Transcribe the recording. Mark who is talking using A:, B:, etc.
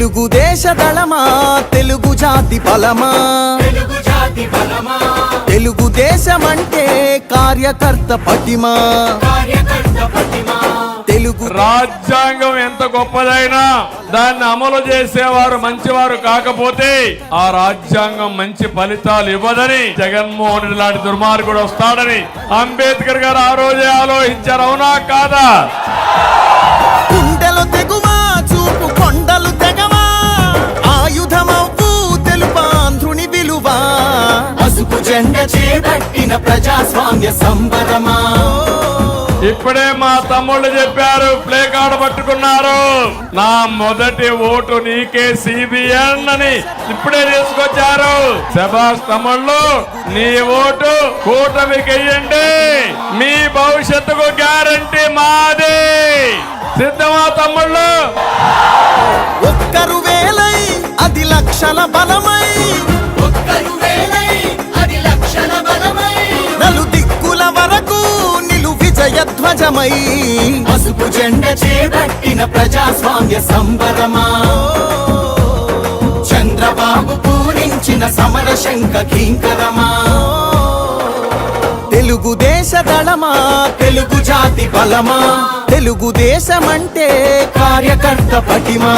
A: తెలుగుదేశ దళమా తెలుగు జాతి బలమా తెలుగుదేశమంటే కార్యకర్త పటిమా తెలుగు
B: రాజ్యాంగం ఎంత గొప్పదైనా దాన్ని అమలు చేసేవారు మంచివారు కాకపోతే ఆ రాజ్యాంగం మంచి ఫలితాలు ఇవ్వదని జగన్మోహన్ రెడ్డి లాంటి దుర్మార్గుడు వస్తాడని అంబేద్కర్ గారు ఆ రోజే ఆలోచించారు. అవునా కాదా?
A: కుండలు తెగుమా చూపు కొండలు తెగమా ఆయుధమవు తెలుపాంధ్రుని విలువా పసుపు జెండ చేపట్టిన ప్రజాస్వామ్య సంబరమా.
B: ఇప్పుడే మా తమ్ముళ్ళు చెప్పారు, ప్లే కార్డు పట్టుకున్నారు. నా మొదటి ఓటు నీకే సిబిఎన్ అని ఇప్పుడే తీసుకొచ్చారు. శభాష్ తమ్ముళ్ళు, నీ ఓటు కూటమికి వెయ్యండి. మీ భవిష్యత్తుకు గ్యారంటీ మాది. సిద్ధమా తమ్ముళ్ళు?
A: ఒక్కరు వేలై అది లక్షల బలమై నలు దిక్కుల వరకు నిలు విజయధ్వజమై పసుపు జెండ చేపట్టిన ప్రజాస్వామ్య సంబరమా. చంద్రబాబు పూరించిన సమర శంఖ కింకరమా. తెలుగుదేశ దళమా తెలుగు జాతి బలమా తెలుగుదేశమంటే కార్యకర్త పటిమా.